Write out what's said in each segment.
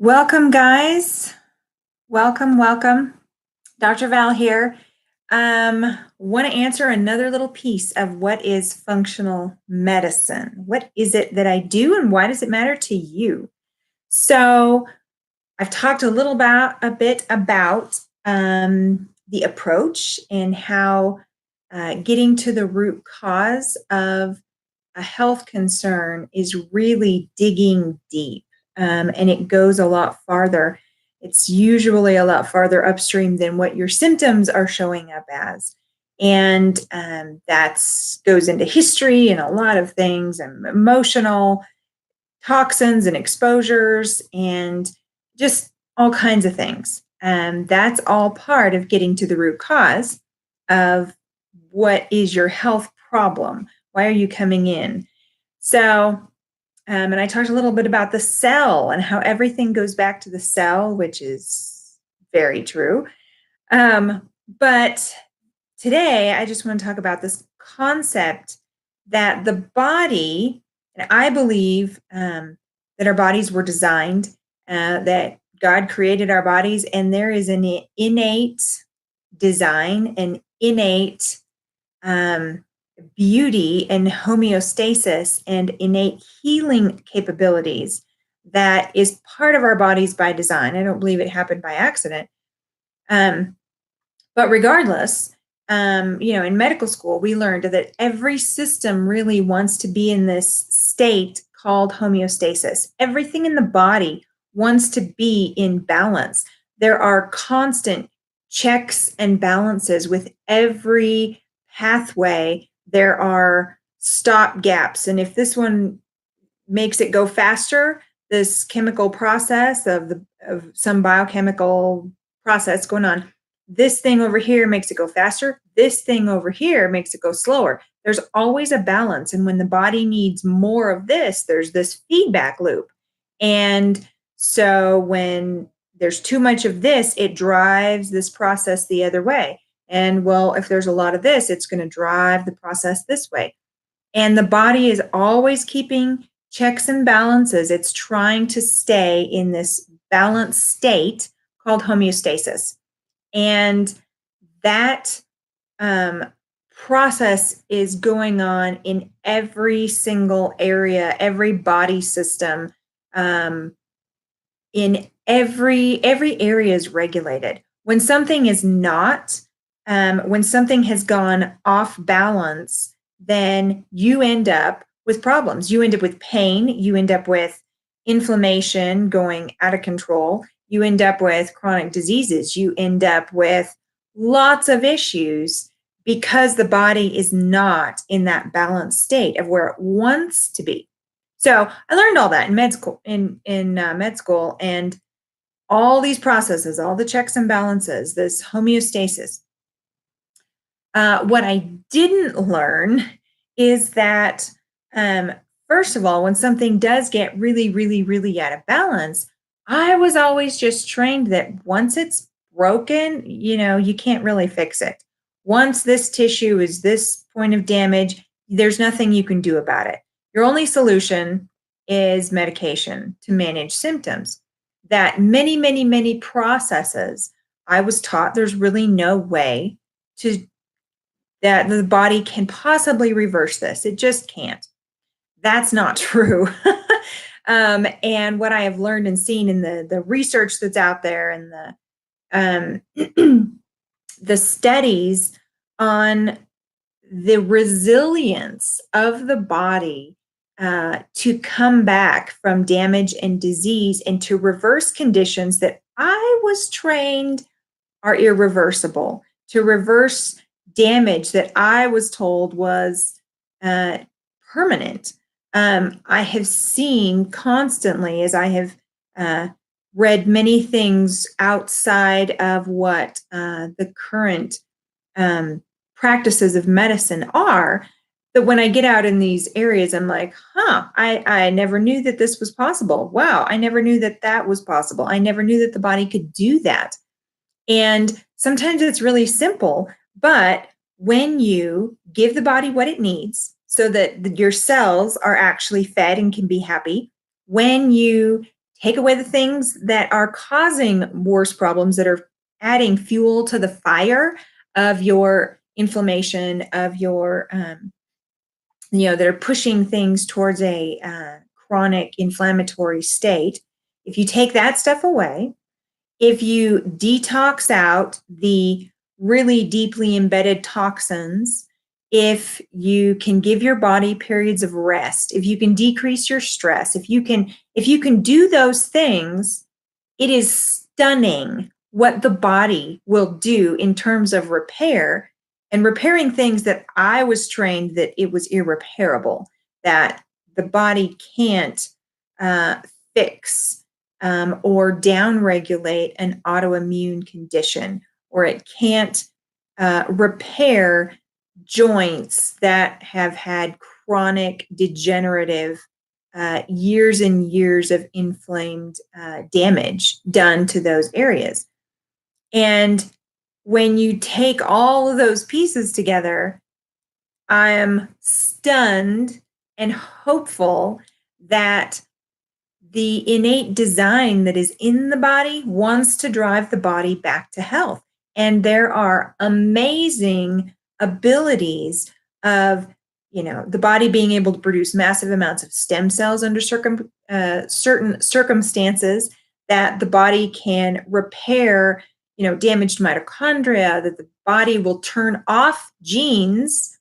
Welcome, guys. Welcome. Dr. Val here. Want to answer another little piece of what is functional medicine. What is it that I do, and why does it matter to you? So, I've talked a bit about the approach and how getting to the root cause of a health concern is really digging deep, and it goes a lot farther. It's usually a lot farther upstream than what your symptoms are showing up as. And that goes into history and a lot of things, and emotional toxins and exposures, and just all kinds of things. And that's all part of getting to the root cause of what is your health problem. Why are you coming in? So, and I talked a little bit about the cell and how everything goes back to the cell, which is very true. But today, I just want to talk about this concept that the body, and I believe that our bodies were designed, that God created our bodies, and there is an innate design, an innate beauty and homeostasis and innate healing capabilities that is part of our bodies by design. I don't believe it happened by accident. But regardless, in medical school, we learned that every system really wants to be in this state called homeostasis. Everything in the body wants to be in balance. There are constant checks and balances with every pathway. There are stop gaps. And if this one makes it go faster, this chemical process of some biochemical process going on, this thing over here makes it go faster. This thing over here makes it go slower. There's always a balance. And when the body needs more of this, there's this feedback loop. And so when there's too much of this, it drives this process the other way. And well, if there's a lot of this, it's going to drive the process this way. And the body is always keeping checks and balances. It's trying to stay in this balanced state called homeostasis. And that process is going on in every single area, every body system. In every area is regulated. When something is not, when something has gone off balance, then you end up with problems. You end up with pain. You end up with inflammation going out of control. You end up with chronic diseases. You end up with lots of issues because the body is not in that balanced state of where it wants to be. So I learned all that in med school, med school, and all these processes, all the checks and balances, this homeostasis. What I didn't learn is that, first of all, when something does get really, really, really out of balance, I was always just trained that once it's broken, you can't really fix it. Once this tissue is this point of damage, there's nothing you can do about it. Your only solution is medication to manage symptoms. That many, many, many processes, I was taught there's really no way that the body can possibly reverse this. It just can't. That's not true. And what I have learned and seen in the research that's out there, and the studies on the resilience of the body to come back from damage and disease and to reverse conditions that I was trained are irreversible, to reverse damage that I was told was permanent. I have seen constantly, as I have read many things outside of what the current practices of medicine are, that when I get out in these areas, I'm like, I never knew that this was possible. Wow, I never knew that that was possible. I never knew that the body could do that. And sometimes it's really simple, but when you give the body what it needs so that your cells are actually fed and can be happy, when you take away the things that are causing worse problems, that are adding fuel to the fire of your inflammation, of your, that are pushing things towards a chronic inflammatory state. If you take that stuff away, if you detox out the really deeply embedded toxins, if you can give your body periods of rest, if you can decrease your stress, if you can do those things, it is stunning what the body will do in terms of repair, and repairing things that I was trained that it was irreparable, that the body can't uh, fix, or downregulate an autoimmune condition, or it can't repair joints that have had chronic degenerative years and years of inflamed damage done to those areas. And when you take all of those pieces together, I am stunned and hopeful that the innate design that is in the body wants to drive the body back to health. And there are amazing abilities of, the body being able to produce massive amounts of stem cells under certain circumstances, that the body can repair, damaged mitochondria, that the body will turn off genes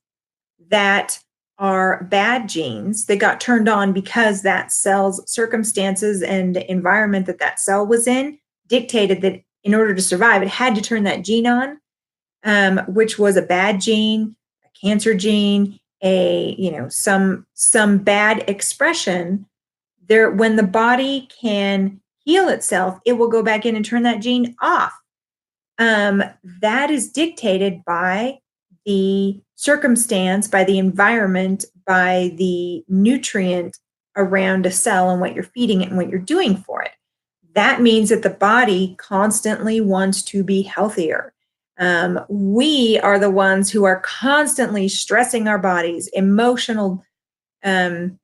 that are bad genes that got turned on because that cell's circumstances and environment that cell was in dictated that in order to survive, it had to turn that gene on, which was a bad gene, a cancer gene, some bad expression. There, when the body can heal itself, it will go back in and turn that gene off. That is dictated by the circumstance, by the environment, by the nutrient around a cell and what you're feeding it and what you're doing for it. That means that the body constantly wants to be healthier. We are the ones who are constantly stressing our bodies, emotional stressors,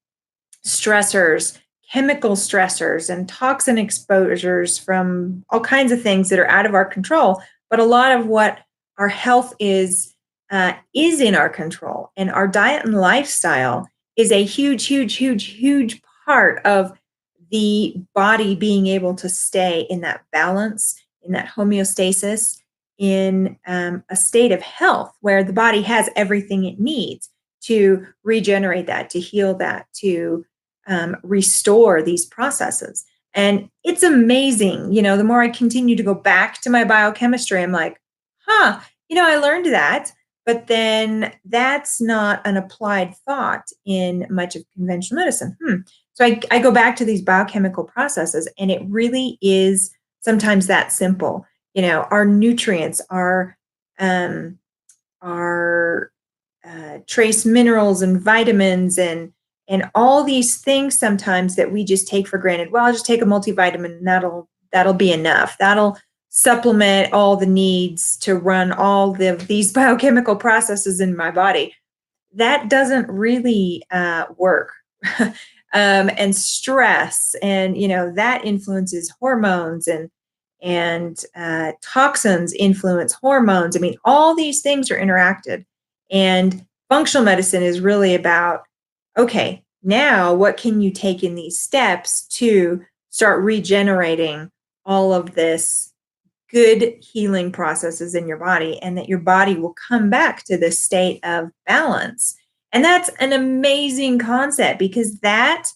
chemical stressors, and toxin exposures from all kinds of things that are out of our control. But a lot of what our health is in our control, and our diet and lifestyle is a huge, huge, huge, huge part of the body being able to stay in that balance, in that homeostasis, in a state of health where the body has everything it needs to regenerate that, to heal that, to restore these processes. And it's amazing. The more I continue to go back to my biochemistry, I'm like, I learned that. But then that's not an applied thought in much of conventional medicine. So I go back to these biochemical processes, and it really is sometimes that simple. Our nutrients, our trace minerals and vitamins, and all these things sometimes that we just take for granted. Well, I'll just take a multivitamin and that'll be enough. That'll supplement all the needs to run all these biochemical processes in my body. That doesn't really work. And stress, and that influences hormones, and toxins influence hormones. I mean, all these things are interacted. And functional medicine is really about, okay, now what can you take in these steps to start regenerating all of this good healing processes in your body, and that your body will come back to this state of balance. And that's an amazing concept, because that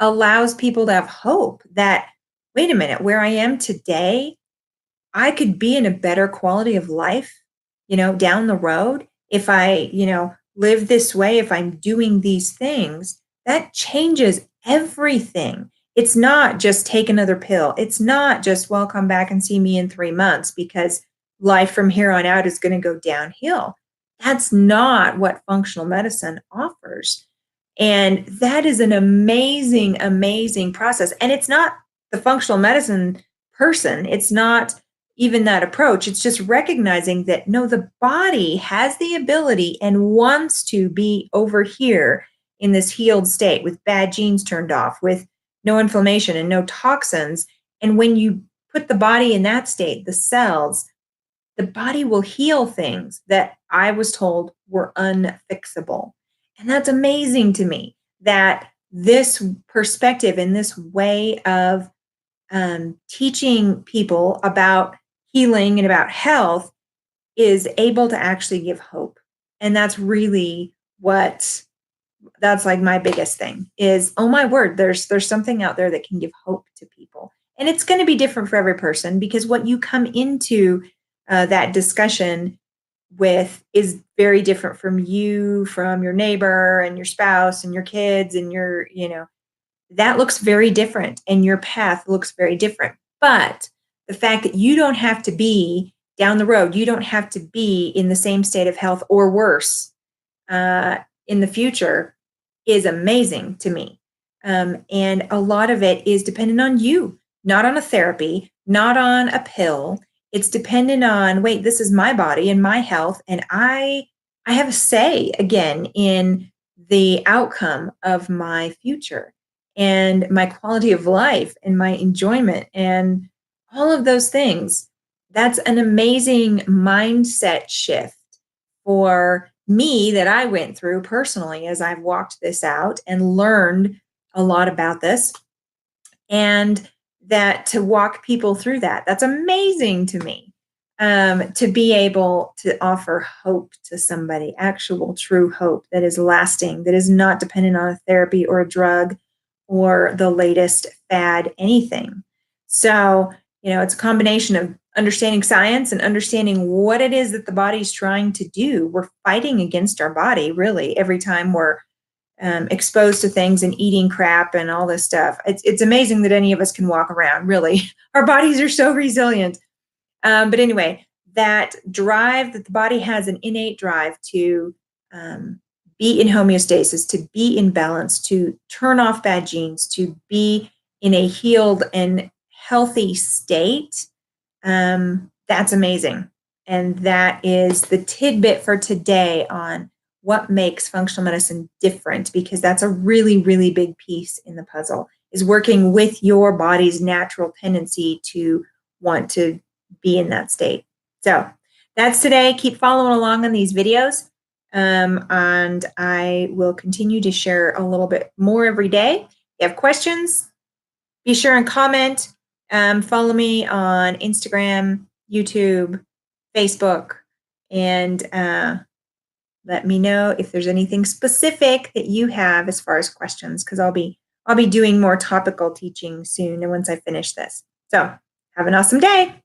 allows people to have hope that, wait a minute, where I am today, I could be in a better quality of life, down the road. If I, live this way, if I'm doing these things, that changes everything. It's not just take another pill. It's not just, well, come back and see me in 3 months because life from here on out is going to go downhill. That's not what functional medicine offers. And that is an amazing, amazing process. And it's not the functional medicine person. It's not even that approach. It's just recognizing that, no, the body has the ability and wants to be over here in this healed state with bad genes turned off, with no inflammation and no toxins. And when you put the body in that state, the cells, the body will heal things that I was told were unfixable. And that's amazing to me that this perspective and this way of teaching people about healing and about health is able to actually give hope. And that's really what that's like my biggest thing is, oh my word, there's something out there that can give hope to people. And it's going to be different for every person because what you come into that discussion with is very different from you, from your neighbor and your spouse and your kids and your, that looks very different and your path looks very different. But the fact that you don't have to be down the road, you don't have to be in the same state of health or worse uh, in the future is amazing to me. And a lot of it is dependent on you, not on a therapy, not on a pill. It's dependent on, wait, this is my body and my health, and I have a say again in the outcome of my future and my quality of life and my enjoyment and all of those things. That's an amazing mindset shift for me that I went through personally as I've walked this out and learned a lot about this. And that to walk people through that, that's amazing to me. To be able to offer hope to somebody, actual true hope that is lasting, that is not dependent on a therapy or a drug or the latest fad, anything. So, it's a combination of understanding science and understanding what it is that the body's trying to do. We're fighting against our body, really, every time we're exposed to things and eating crap and all this stuff. It's amazing that any of us can walk around, really. Our bodies are so resilient. But anyway, that drive that the body has, an innate drive to be in homeostasis, to be in balance, to turn off bad genes, to be in a healed and healthy state. That's amazing. And that is the tidbit for today on what makes functional medicine different, because that's a really, really big piece in the puzzle, is working with your body's natural tendency to want to be in that state. So that's today. Keep following along on these videos. And I will continue to share a little bit more every day. If you have questions, be sure and comment. Follow me on Instagram, YouTube, Facebook, and let me know if there's anything specific that you have as far as questions, because I'll be doing more topical teaching soon and once I finish this. So have an awesome day.